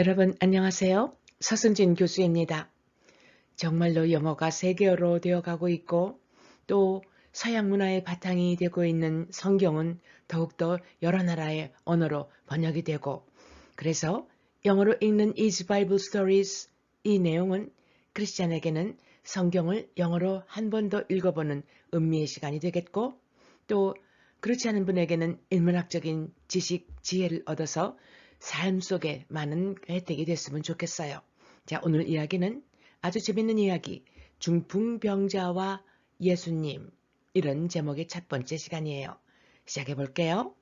여러분 안녕하세요. 서승진 교수입니다. 정말로 영어가 세계어로 되어가고 있고 또 서양 문화의 바탕이 되고 있는 성경은 더욱더 여러 나라의 언어로 번역이 되고 그래서 영어로 읽는 Easy Bible Stories 이 내용은 크리스찬에게는 성경을 영어로 한 번 더 읽어보는 은미의 시간이 되겠고 또 그렇지 않은 분에게는 인문학적인 지식, 지혜를 얻어서 삶 속에 많은 혜택이 됐으면 좋겠어요. 자, 오늘 이야기는 아주 재밌는 이야기, 중풍병자와 예수님 이런 제목의 첫 번째 시간이에요. 시작해 볼게요.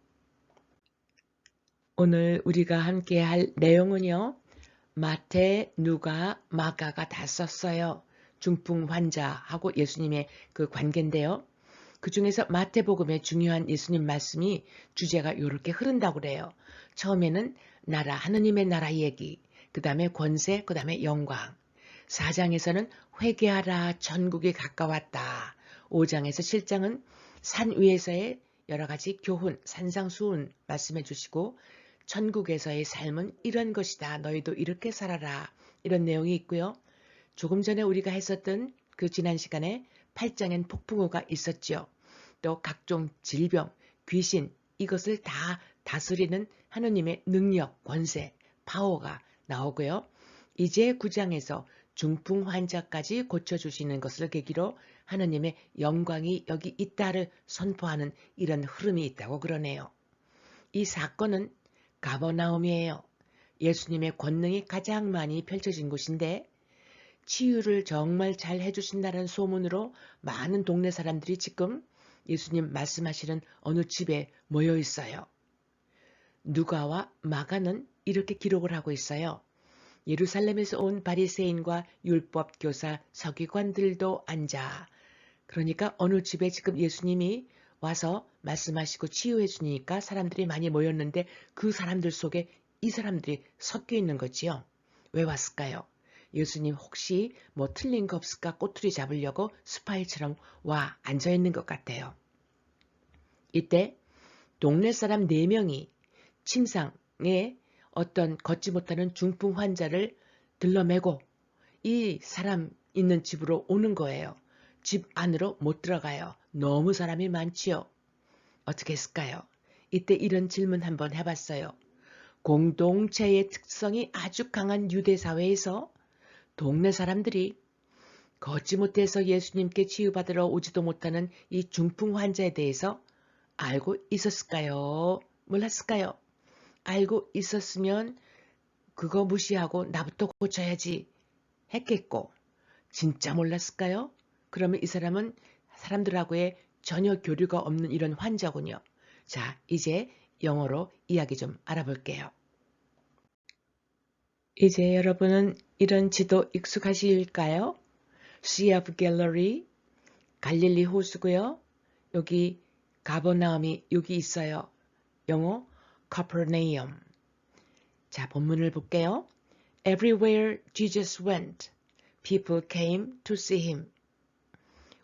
오늘 우리가 함께 할 내용은요. 마태, 누가, 마가가 다 썼어요. 중풍 환자하고 예수님의 그 관계인데요. 그 중에서 마태복음의 중요한 예수님 말씀이 주제가 이렇게 흐른다고 그래요. 처음에는 나라, 하느님의 나라 얘기, 그 다음에 권세, 그 다음에 영광. 4장에서는 회개하라, 천국이 가까웠다. 5장에서 7장은 산 위에서의 여러 가지 교훈, 산상수훈 말씀해 주시고 천국에서의 삶은 이런 것이다. 너희도 이렇게 살아라. 이런 내용이 있고요. 조금 전에 우리가 했었던 그 지난 시간에 8장엔 폭풍우가 있었죠. 또 각종 질병, 귀신 이것을 다 다스리는 하느님의 능력, 권세, 파워가 나오고요. 이제 9장에서 중풍 환자까지 고쳐주시는 것을 계기로 하느님의 영광이 여기 있다를 선포하는 이런 흐름이 있다고 그러네요. 이 사건은 가버나움이에요. 예수님의 권능이 가장 많이 펼쳐진 곳인데 치유를 정말 잘 해주신다는 소문으로 많은 동네 사람들이 지금 예수님 말씀하시는 어느 집에 모여 있어요. 누가와 마가는 이렇게 기록을 하고 있어요. 예루살렘에서 온 바리새인과 율법교사 서기관들도 앉아. 그러니까 어느 집에 지금 예수님이 와서 말씀하시고 치유해 주니까 사람들이 많이 모였는데 그 사람들 속에 이 사람들이 섞여 있는 거지요. 왜 왔을까요? 예수님 혹시 뭐 틀린 거 없을까 꼬투리 잡으려고 스파이처럼 와 앉아 있는 것 같아요. 이때 동네 사람 4명이 침상에 어떤 걷지 못하는 중풍 환자를 들러매고 이 사람 있는 집으로 오는 거예요. 집 안으로 못 들어가요. 너무 사람이 많지요. 어떻게 했을까요? 이때 이런 질문 한번 해봤어요. 공동체의 특성이 아주 강한 유대 사회에서 동네 사람들이 걷지 못해서 예수님께 치유받으러 오지도 못하는 이 중풍 환자에 대해서 알고 있었을까요? 몰랐을까요? 알고 있었으면 그거 무시하고 나부터 고쳐야지 했겠고 진짜 몰랐을까요? 그러면 이 사람은 사람들하고의 전혀 교류가 없는 이런 환자군요. 자, 이제 영어로 이야기 좀 알아볼게요. 이제 여러분은 이런 지도 익숙하실까요? Sea of Galilee, 갈릴리 호수고요. 여기 가버나움이 여기 있어요. 영어 Capernaum. 자, 본문을 볼게요. Everywhere Jesus went, people came to see him.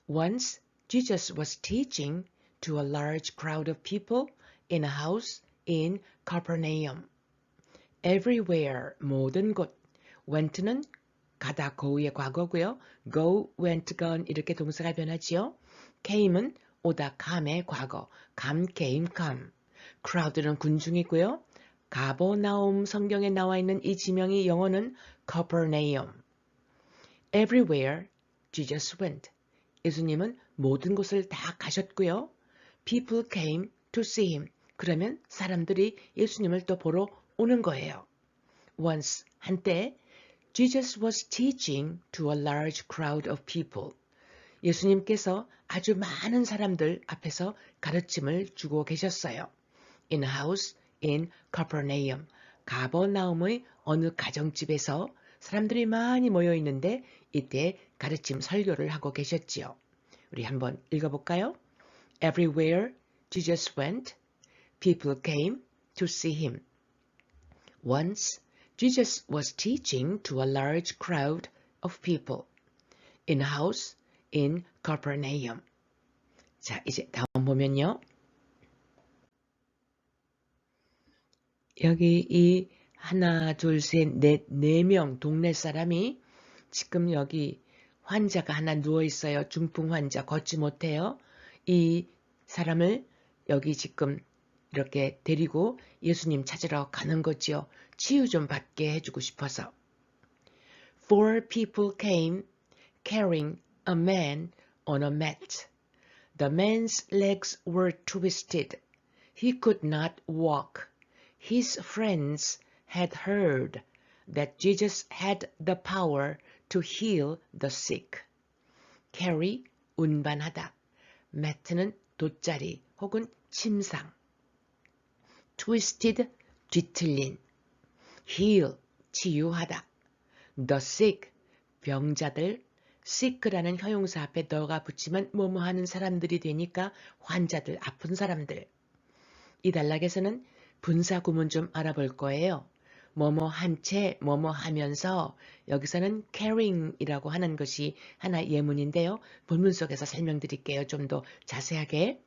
Once Jesus was teaching to a large crowd of people in a house in Capernaum. Everywhere, 모든 곳. went는 가다, go의 과거고요. go, went, gone 이렇게 동사가 변하지요. came은 오다, come의 과거. come, came, come. crowd는 군중이고요. 가버나움 성경에 나와 있는 이 지명이 영어는 Capernaum. Everywhere Jesus went. 예수님은 모든 곳을 다 가셨고요. People came to see him. 그러면 사람들이 예수님을 또 보러 오는 거예요. Once, 한때 Jesus was teaching to a large crowd of people. 예수님께서 아주 많은 사람들 앞에서 가르침을 주고 계셨어요. In a house in Capernaum. 가버나움의 어느 가정집에서 사람들이 많이 모여 있는데 이때 가르침 설교를 하고 계셨지요. 우리 한번 읽어볼까요? Everywhere Jesus went, people came to see him. Once, Jesus was teaching to a large crowd of people in a house in Capernaum. 자, 이제 다음 보면요. 여기 이 하나, 둘, 셋, 넷, 네 명 동네 사람이 지금 여기 환자가 하나 누워 있어요. 중풍 환자 걷지 못해요. 이 사람을 여기 지금 이렇게 데리고 예수님 찾으러 가는 거지요. 치유 좀 받게 해주고 싶어서. Four people came carrying a man on a mat. The man's legs were twisted. He could not walk. His friends had heard that Jesus had the power to heal the sick. carry, 운반하다. mat는 돗자리 혹은 침상. twisted, 뒤틀린. heal, 치유하다. the sick, 병자들. sick라는 형용사 앞에 너가 붙이면 뭐뭐 하는 사람들이 되니까 환자들, 아픈 사람들. 이 단락에서는 분사 구문 좀 알아볼 거예요. 뭐뭐 한 채, 뭐뭐 하면서 여기서는 carrying이라고 하는 것이 하나 예문인데요. 본문 속에서 설명드릴게요. 좀 더 자세하게.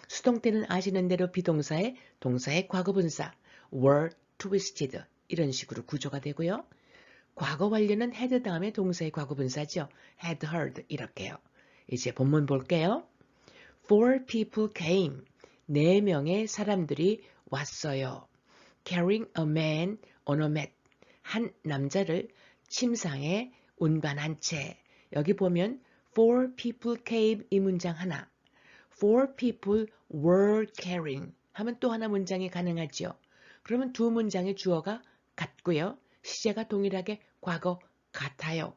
수동태는 아시는 대로 비동사의 동사의 과거분사 were twisted 이런 식으로 구조가 되고요. 과거 완료는 had 다음에 동사의 과거분사죠. had heard 이렇게요. 이제 본문 볼게요. Four people came. 4명의 사람들이 왔어요. Carrying a man on a mat. 한 남자를 침상에 운반한 채. 여기 보면 four people came 이 문장 하나. Four people were carrying 하면 또 하나 문장이 가능하죠. 그러면 두 문장의 주어가 같고요. 시제가 동일하게 과거 같아요.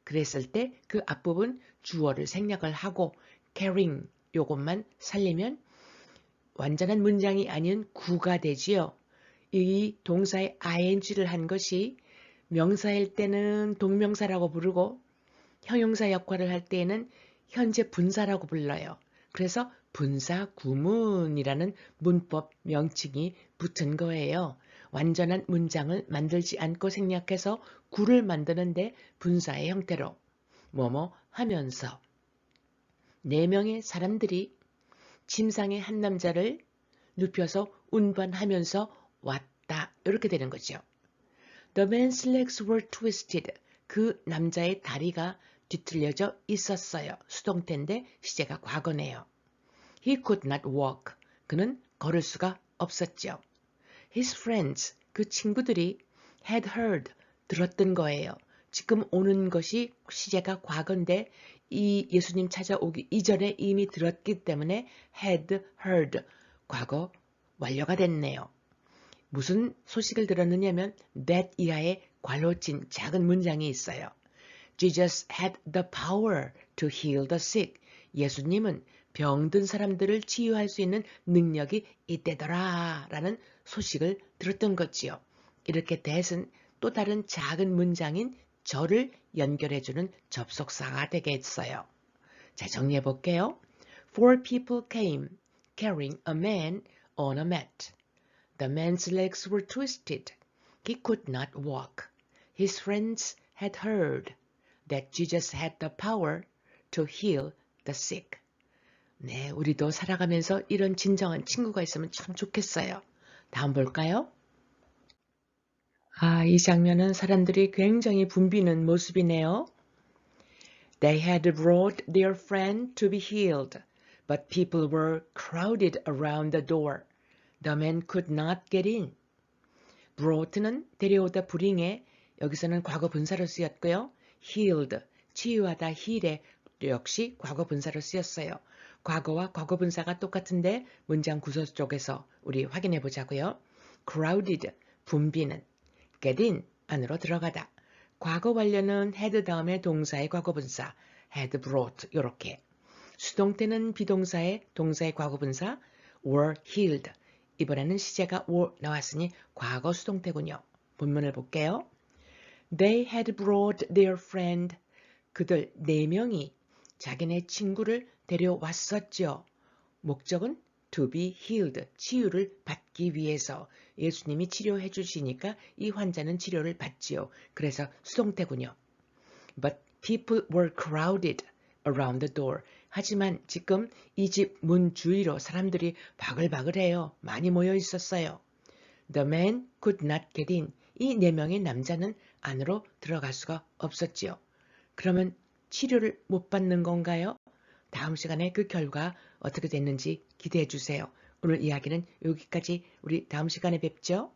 그랬을 때 그 앞부분 주어를 생략을 하고 carrying 요것만 살리면 완전한 문장이 아닌 구가 되지요. 이 동사의 ing를 한 것이 명사일 때는 동명사라고 부르고 형용사 역할을 할 때에는 현재 분사라고 불러요. 그래서 분사 구문이라는 문법 명칭이 붙은 거예요. 완전한 문장을 만들지 않고 생략해서 구를 만드는데 분사의 형태로 뭐뭐 하면서 4명의 사람들이 침상에 한 남자를 눕혀서 운반하면서 왔다. 이렇게 되는 거죠. The man's legs were twisted. 그 남자의 다리가 뒤틀려져 있었어요. 수동태인데 시제가 과거네요. He could not walk. 그는 걸을 수가 없었죠. His friends, 그 친구들이 had heard, 들었던 거예요. 지금 오는 것이 시제가 과거인데 이 예수님 찾아오기 이전에 이미 들었기 때문에 had heard, 과거 완료가 됐네요. 무슨 소식을 들었느냐면 that 이하에 괄호친 작은 문장이 있어요. Jesus had the power to heal the sick. 예수님은 병든 사람들을 치유할 수 있는 능력이 있대더라 라는 소식을 들었던 거지요. 이렇게 that은 또 다른 작은 문장인 저를 연결해주는 접속사가 되겠어요. 자, 정리해 볼게요. Four people came carrying a man on a mat. The man's legs were twisted. He could not walk. His friends had heard that Jesus had the power to heal the sick. 네, 우리도 살아가면서 이런 진정한 친구가 있으면 참 좋겠어요. 다음 볼까요? 이 장면은 사람들이 굉장히 붐비는 모습이네요. They had brought their friend to be healed, but people were crowded around the door. The man could not get in. brought는 데려오다 bring에 여기서는 과거 분사로 쓰였고요. healed, 치유하다 heal에 역시 과거 분사로 쓰였어요. 과거와 과거 분사가 똑같은데 문장 구조 쪽에서 우리 확인해 보자고요. crowded, 붐비는 get in, 안으로 들어가다. 과거 완료는 had 다음에 동사의 과거 분사 had brought 이렇게. 수동태는 비동사의 동사의 과거 분사 were healed. 이번에는 시제가 were 나왔으니 과거 수동태군요. 본문을 볼게요. They had brought their friend. 그들 4명이 자기네 친구를 데려왔었죠. 목적은 to be healed, 치유를 받기 위해서. 예수님이 치료해 주시니까 이 환자는 치료를 받지요. 그래서 수동태군요. But people were crowded around the door. 하지만 지금 이 집 문 주위로 사람들이 바글바글해요. 많이 모여 있었어요. The man could not get in. 이 4명의 남자는 안으로 들어갈 수가 없었지요. 그러면 치료를 못 받는 건가요? 다음 시간에 그 결과 어떻게 됐는지 기대해 주세요. 오늘 이야기는 여기까지. 우리 다음 시간에 뵙죠.